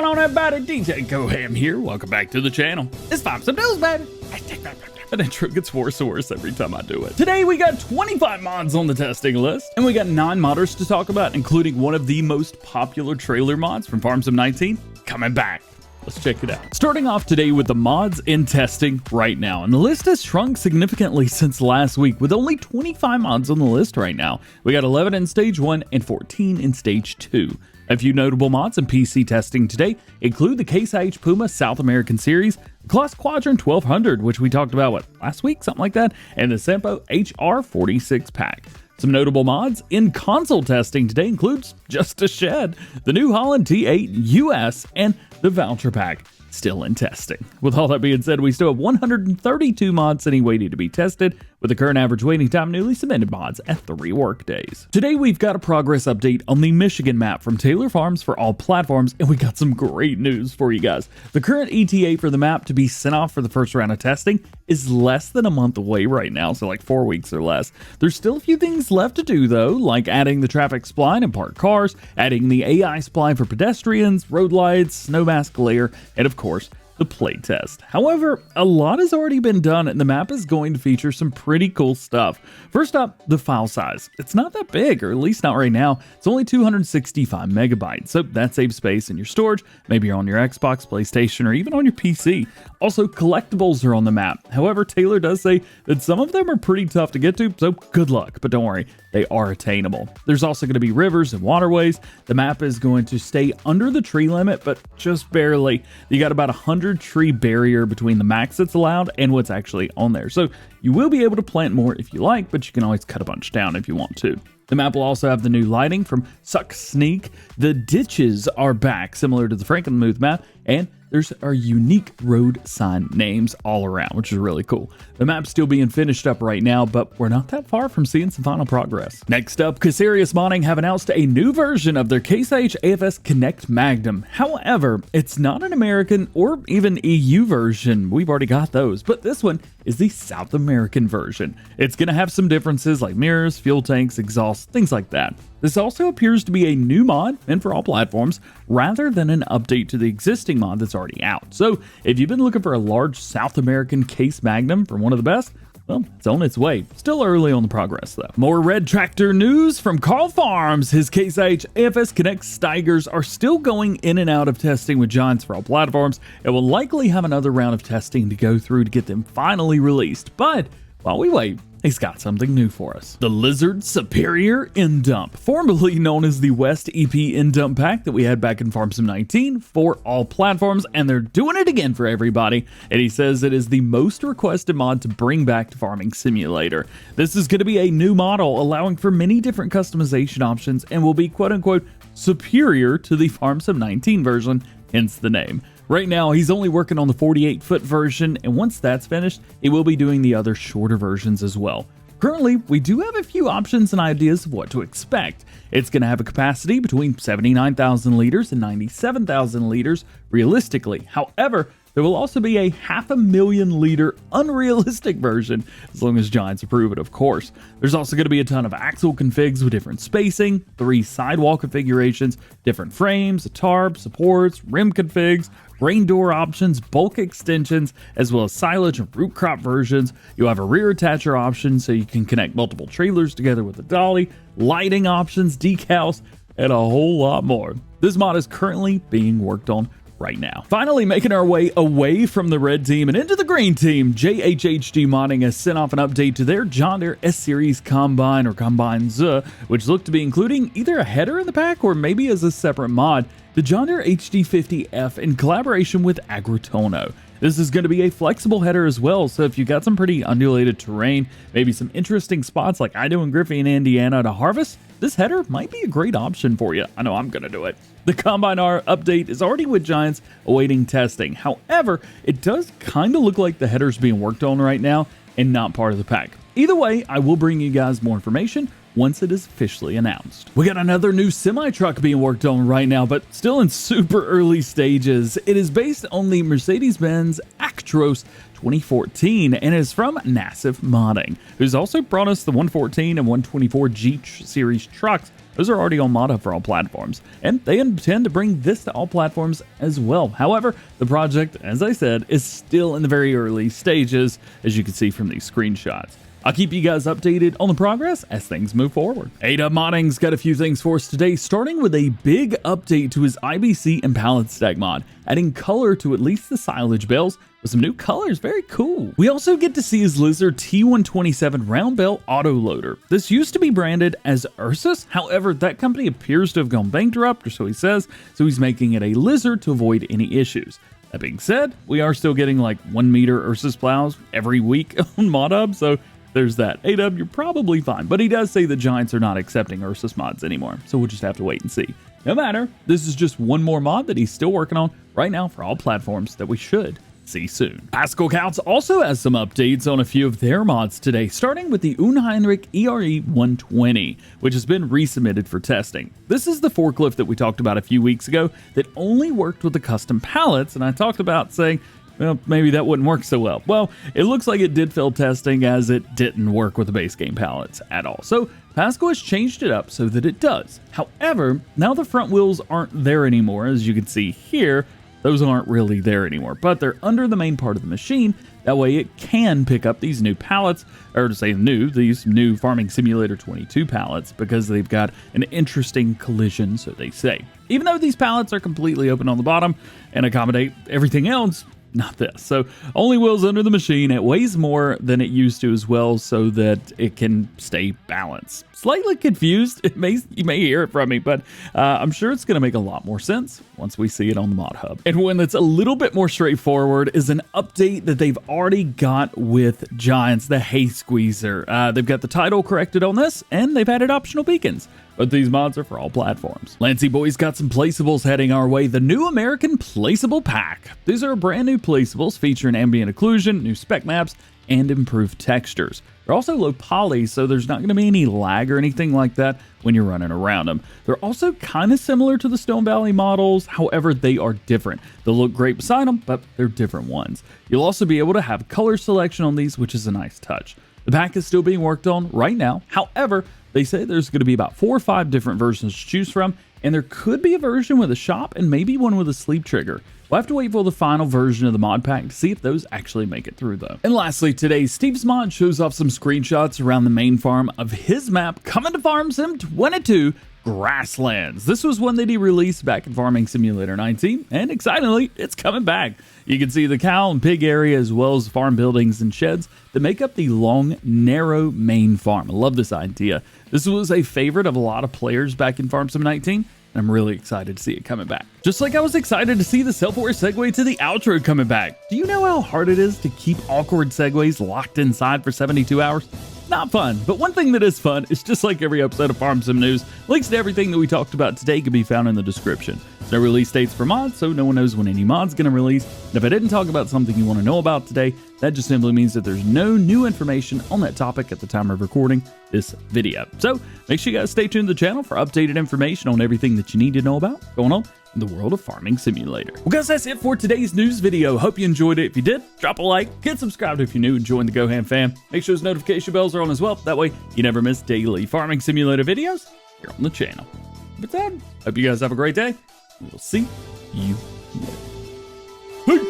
going on, everybody? DjGoHam here. Welcome back to the channel. It's Five Some News, baby. That intro gets worse and worse every time I do it. Today we got 25 mods on the testing list, and we got 9 modders to talk about, including one of the most popular trailer mods from Farm Sim 19 coming back. Let's check it out. Starting off today with the mods in testing right now, and the list has shrunk significantly since last week with only 25 mods on the list right now. We got 11 in stage 1 and 14 in stage 2. A few notable mods in PC testing today include the Case IH Puma South American Series, Class Quadrant 1200, which we talked about, last week? Something like that, and the Sempo HR46 pack. Some notable mods in console testing today includes Just a Shed, the New Holland T8 US, and the Voucher Pack, still in testing. With all that being said, we still have 132 mods sitting waiting to be tested, with the current average waiting time newly submitted mods at 3 work days. Today we've got a progress update on the Michigan map from Taylor Farms for all platforms, and we got some great news for you guys. The current ETA for the map to be sent off for the first round of testing is less than a month away right now, so like 4 weeks or less. There's still a few things left to do though, like adding the traffic spline and parked cars, adding the AI spline for pedestrians, road lights, snow mask layer, and of course, the playtest. However, a lot has already been done and the map is going to feature some pretty cool stuff. First up, the file size. It's not that big, or at least not right now. It's only 265 megabytes, so that saves space in your storage, maybe you're on your Xbox, PlayStation, or even on your PC. Also, collectibles are on the map. However, Taylor does say that some of them are pretty tough to get to, so good luck, but don't worry, they are attainable. There's also going to be rivers and waterways. The map is going to stay under the tree limit, but just barely. You got about 100 tree barrier between the max that's allowed and what's actually on there. So you will be able to plant more if you like, but you can always cut a bunch down if you want to. The map will also have the new lighting from Suck Sneak. The ditches are back, similar to the Frankenmuth map, and there's our unique road sign names all around, which is really cool. The map's still being finished up right now, but we're not that far from seeing some final progress. Next up, Casarius Modding have announced a new version of their Case IH AFS Connect Magnum. However, it's not an American or even EU version. We've already got those, but this one is the South American version. It's going to have some differences like mirrors, fuel tanks, exhaust, things like that. This also appears to be a new mod, and for all platforms, rather than an update to the existing mod that's already out. So if you've been looking for a large South American Case Magnum from one of the best, well, it's on its way. Still early on the progress though. More red tractor news from Carl Farms. His Case IH AFS Connect Steigers are still going in and out of testing with Giants for all platforms, and will likely have another round of testing to go through to get them finally released. But while we wait, he's got something new for us. The Lizard Superior End Dump, formerly known as the West EP End Dump pack that we had back in Farm Sim 19 for all platforms, and they're doing it again for everybody, and he says it is the most requested mod to bring back to Farming Simulator. This is going to be a new model allowing for many different customization options and will be quote-unquote superior to the Farm Sim 19 version, hence the name. Right now, he's only working on the 48-foot version, and once that's finished, he will be doing the other shorter versions as well. Currently, we do have a few options and ideas of what to expect. It's going to have a capacity between 79,000 liters and 97,000 liters realistically. However, there will also be a 500,000 liter unrealistic version, as long as Giants approve it, of course. There's also going to be a ton of axle configs with different spacing, 3 sidewall configurations, different frames, a tarp, supports, rim configs, rain door options, bulk extensions, as well as silage and root crop versions. You'll have a rear attacher option so you can connect multiple trailers together with a dolly, lighting options, decals, and a whole lot more. This mod is currently being worked on right now. Finally, making our way away from the red team and into the green team, JHHD Modding has sent off an update to their John Deere S-Series Combine or Combines, which look to be including either a header in the pack or maybe as a separate mod, the John Deere HD50F in collaboration with Agritono. This is going to be a flexible header as well, so if you got some pretty undulated terrain, maybe some interesting spots like I do in Griffey in Indiana to harvest, this header might be a great option for you. I know I'm going to do it. The Combine R update is already with Giants awaiting testing. However, it does kind of look like the header's being worked on right now and not part of the pack. Either way, I will bring you guys more information once it is officially announced. We got another new semi-truck being worked on right now, but still in super early stages. It is based on the Mercedes-Benz Actros 2014 and is from Massive Modding, who's also brought us the 114 and 124 G series trucks. Those are already on ModHub for all platforms, and they intend to bring this to all platforms as well. However, the project, as I said, is still in the very early stages, as you can see from these screenshots. I'll keep you guys updated on the progress as things move forward. A-Dub Modding's got a few things for us today, starting with a big update to his IBC and Pallet stack mod, adding color to at least the silage bales with some new colors. Very cool. We also get to see his Lizard T127 round bale autoloader. This used to be branded as Ursus, however, that company appears to have gone bankrupt, or so he says, so he's making it a Lizard to avoid any issues. That being said, we are still getting like 1 meter Ursus plows every week on ModHub, so there's that. A-Dub, you're probably fine, but he does say the Giants are not accepting Ursus mods anymore, so we'll just have to wait and see. No matter, this is just one more mod that he's still working on right now for all platforms that we should see soon. Pascal Counts also has some updates on a few of their mods today, starting with the Jungheinrich ERE-120, which has been resubmitted for testing. This is the forklift that we talked about a few weeks ago that only worked with the custom pallets, and I talked about saying, well, maybe that wouldn't work so well. Well, it looks like it did fail testing, as it didn't work with the base game pallets at all. So Pascal has changed it up so that it does. However, now the front wheels aren't there anymore. As you can see here, those aren't really there anymore, but they're under the main part of the machine. That way it can pick up these new pallets, or to say new, these new Farming Simulator 22 pallets, because they've got an interesting collision, so they say. Even though these pallets are completely open on the bottom and accommodate everything else, not this. So only wheels under the machine. It weighs more than it used to as well, so that it can stay balanced. Slightly confused. You may hear it from me, but I'm sure it's going to make a lot more sense once we see it on the Mod Hub. And one that's a little bit more straightforward is an update that they've already got with Giants, the Hay Squeezer. They've got the title corrected on this, and they've added optional beacons. But these mods are for all platforms. Lancyboi's got some placeables heading our way. The new American Placeable Pack. These are brand new placeables featuring ambient occlusion, new spec maps, and improved textures. They're also low poly, so there's not going to be any lag or anything like that when you're running around them. They're also kind of similar to the Stone Valley models, however, they are different. They'll look great beside them, but they're different ones. You'll also be able to have color selection on these, which is a nice touch. The pack is still being worked on right now. However, they say there's going to be about 4 or 5 different versions to choose from, and there could be a version with a shop and maybe one with a sleep trigger. We'll have to wait for the final version of the mod pack to see if those actually make it through though. And lastly, today, Steve's Mod shows off some screenshots around the main farm of his map coming to Farm Sim 22 Grasslands. This was one that he released back in Farming Simulator 19, and excitingly, it's coming back. You can see the cow and pig area as well as farm buildings and sheds that make up the long, narrow main farm. I love this idea. This was a favorite of a lot of players back in Farm Sim 19, and I'm really excited to see it coming back. Just like I was excited to see the self-aware segue to the outro coming back. Do you know how hard it is to keep awkward segues locked inside for 72 hours? Not fun, but one thing that is fun is just like every episode of Farm Sim News, links to everything that we talked about today can be found in the description. There's no release dates for mods, so no one knows when any mod's going to release. And if I didn't talk about something you want to know about today, that just simply means that there's no new information on that topic at the time of recording this video. So make sure you guys stay tuned to the channel for updated information on everything that you need to know about going on in the world of Farming Simulator. Well guys, that's it for today's news video. Hope you enjoyed it. If you did, drop a like, get subscribed if you're new, and join the DjGoHam fam. Make sure those notification bells are on as well. That way you never miss daily Farming Simulator videos here on the channel. But then, hope you guys have a great day. We'll see you later. Peace.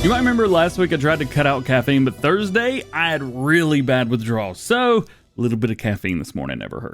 You might remember last week I tried to cut out caffeine, but Thursday I had really bad withdrawals. So a little bit of caffeine this morning never hurt.